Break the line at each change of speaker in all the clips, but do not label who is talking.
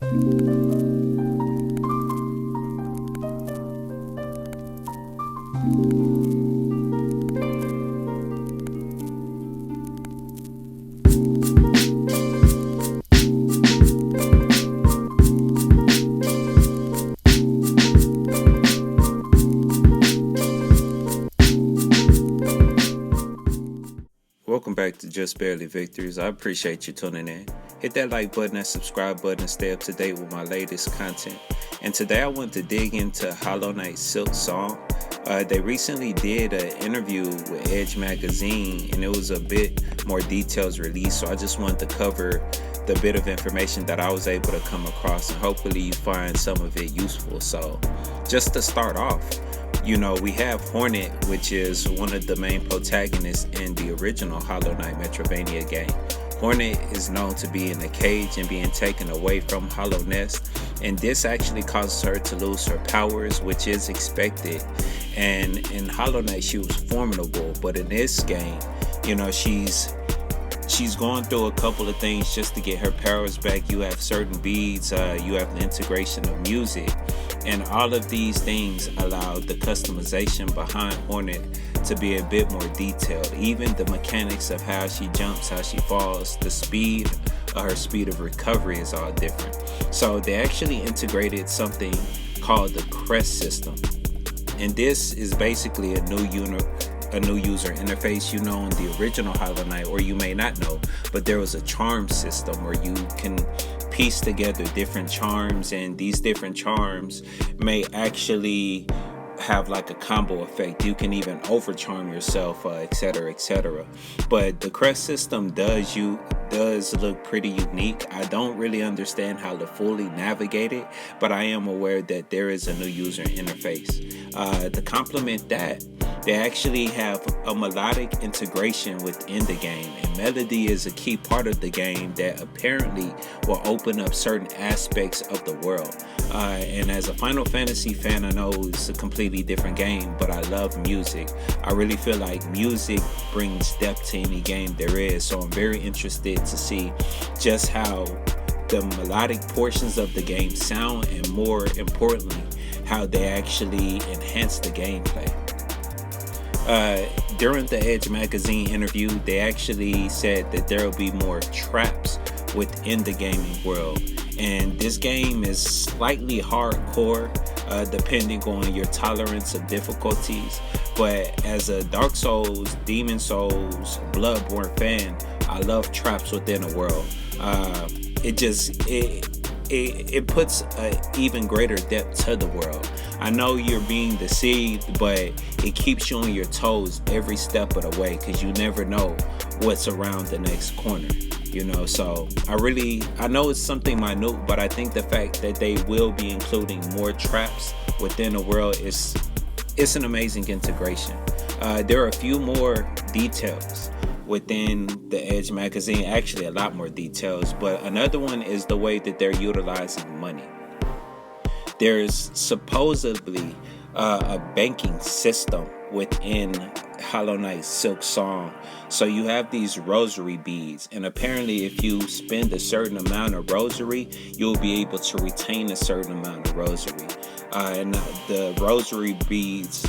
Welcome back to Just Barley Victories. I appreciate you tuning in. Hit that like button, that subscribe button, and stay up to date with my latest content. And today I want to dig into Hollow Knight Silk Song. They recently did an interview with Edge Magazine, and it was a bit more details released. So I just wanted to cover the bit of information that I was able to come across, and hopefully you find some of it useful. So just to start off, we have Hornet, which is one of the main protagonists in the original Hollow Knight Metroidvania game. Hornet is known to be in a cage and being taken away from Hollow Nest, and this actually causes her to lose her powers, which is expected. And in Hollow Knight, she was formidable, but in this game, she's going through a couple of things just to get her powers back. You have certain beads, you have the integration of music, and all of these things allow the customization behind Hornet to be a bit more detailed. Even the mechanics of how she jumps, how she falls, the speed, her speed of recovery is all different. So they actually integrated something called the crest system, and this is basically a new user interface. In the original Hollow Knight, or you may not know, but there was a charm system where you can piece together different charms, and these different charms may actually have like a combo effect. You can even overcharm yourself, etc., etc. But the crest system does look pretty unique. I don't really understand how to fully navigate it, but I am aware that there is a new user interface. To complement that, they actually have a melodic integration within the game, and melody is a key part of the game that apparently will open up certain aspects of the world. And as a Final Fantasy fan, I know it's a completely different game, but I love music. I really feel like music brings depth to any game there is, so I'm very interested to see just how the melodic portions of the game sound, and more importantly, how they actually enhance the gameplay. During the Edge Magazine interview, they actually said that there will be more traps within the gaming world, and this game is slightly hardcore depending on your tolerance of difficulties. But as a Dark Souls, Demon Souls, Bloodborne fan, I love traps within a world. It puts an even greater depth to the world. I know you're being deceived, but it keeps you on your toes every step of the way, because you never know what's around the next corner. So I know it's something minute, but I think the fact that they will be including more traps within the world it's an amazing integration. There are a few more details within the Edge Magazine, actually a lot more details, but another one is the way that they're utilizing money. There's supposedly a banking system within Hollow Knight Silk Song. So you have these rosary beads, and apparently if you spend a certain amount of rosary, you'll be able to retain a certain amount of rosary. And the rosary beads,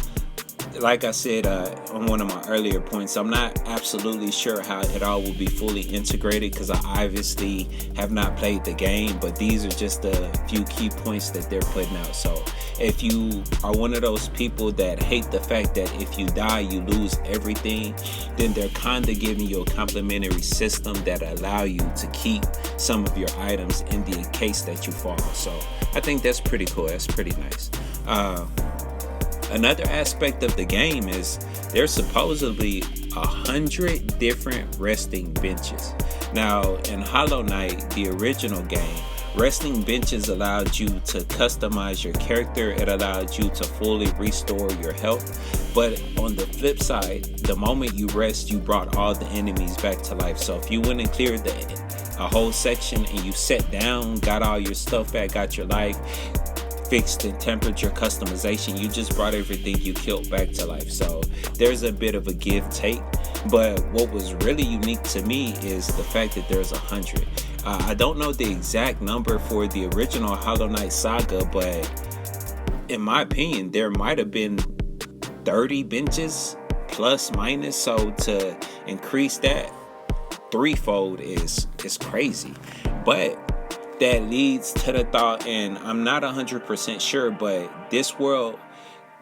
like I said on one of my earlier points, I'm not absolutely sure how it all will be fully integrated, because I obviously have not played the game, but these are just a few key points that they're putting out. So if you are one of those people that hate the fact that if you die you lose everything, then they're kind of giving you a complimentary system that allow you to keep some of your items in the case that you fall. So I think that's pretty cool. That's pretty nice. Another aspect of the game is there's supposedly 100 different resting benches. Now, in Hollow Knight, the original game, resting benches allowed you to customize your character. It allowed you to fully restore your health. But on the flip side, the moment you rest, you brought all the enemies back to life. So if you went and cleared a whole section and you sat down, got all your stuff back, got your life, fixed and temperature customization, you just brought everything you killed back to life. So there's a bit of a give take, but what was really unique to me is the fact that there's 100. I don't know the exact number for the original Hollow Knight saga, but in my opinion, there might have been 30 benches plus minus. So to increase that threefold is crazy. But that leads to the thought, and I'm not 100% sure, but this world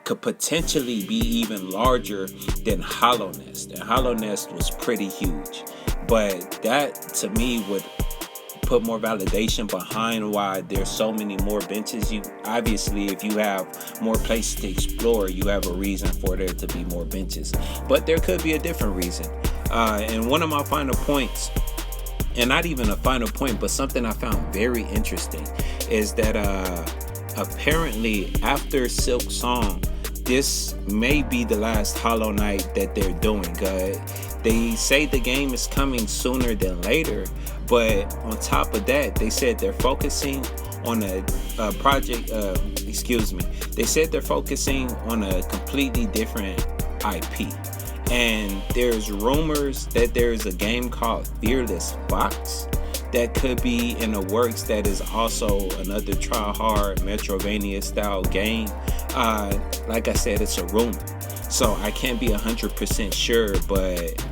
could potentially be even larger than Hollow Nest. And Hollow Nest was pretty huge. But that to me would put more validation behind why there's so many more benches. You obviously, if you have more places to explore, you have a reason for there to be more benches. But there could be a different reason. And one of my final points, and not even a final point, but something I found very interesting, is that apparently after Silk Song, this may be the last Hollow Knight that they're doing. They say the game is coming sooner than later, but on top of that, they said they're focusing on a project. They said they're focusing on a completely different IP. And there's rumors that there's a game called Fearless Fox that could be in the works, that is also another try-hard Metroidvania style game. Like I said, it's a rumor, so I can't be 100% sure, but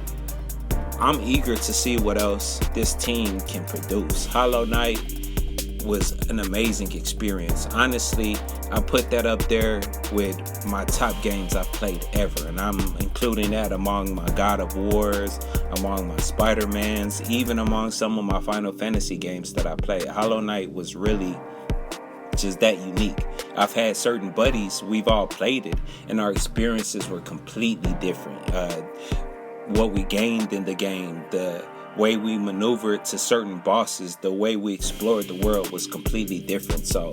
I'm eager to see what else this team can produce. Hollow Knight was an amazing experience. Honestly, I put that up there with my top games I've played ever, and I'm including that among my God of Wars, among my Spider-Mans, even among some of my Final Fantasy games that I played. Hollow Knight was really just that unique. I've had certain buddies, we've all played it, and our experiences were completely different. What we gained in the game, the way we maneuvered to certain bosses, the way we explored the world was completely different. So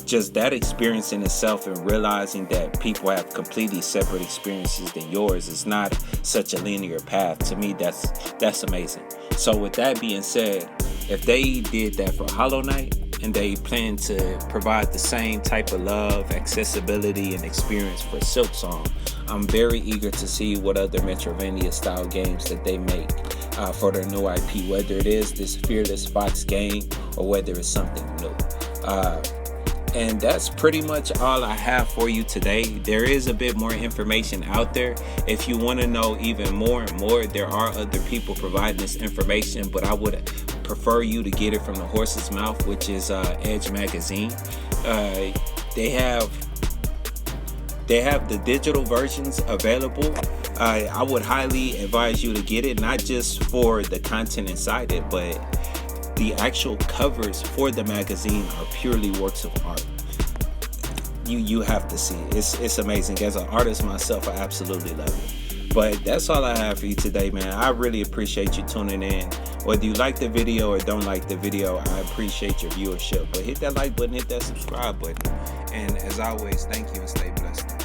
just that experience in itself, and realizing that people have completely separate experiences than yours, is not such a linear path. To me, that's amazing. So with that being said, if they did that for Hollow Knight, and they plan to provide the same type of love, accessibility, and experience for Silk Song, I'm very eager to see what other Metroidvania style games that they make for their new IP, whether it is this Fearless Fox game or whether it's something new. And that's pretty much all I have for you today. There is a bit more information out there. If you want to know even more and more, there are other people providing this information, but I would prefer you to get it from the horse's mouth, which is Edge Magazine. They have the digital versions available. I would highly advise you to get it, not just for the content inside it, but the actual covers for the magazine are purely works of art. You have to see it. It's amazing. As an artist myself, I absolutely love it. But that's all I have for you today, man. I really appreciate you tuning in. Whether you like the video or don't like the video, I appreciate your viewership. But hit that like button, hit that subscribe button. And as always, thank you and stay blessed.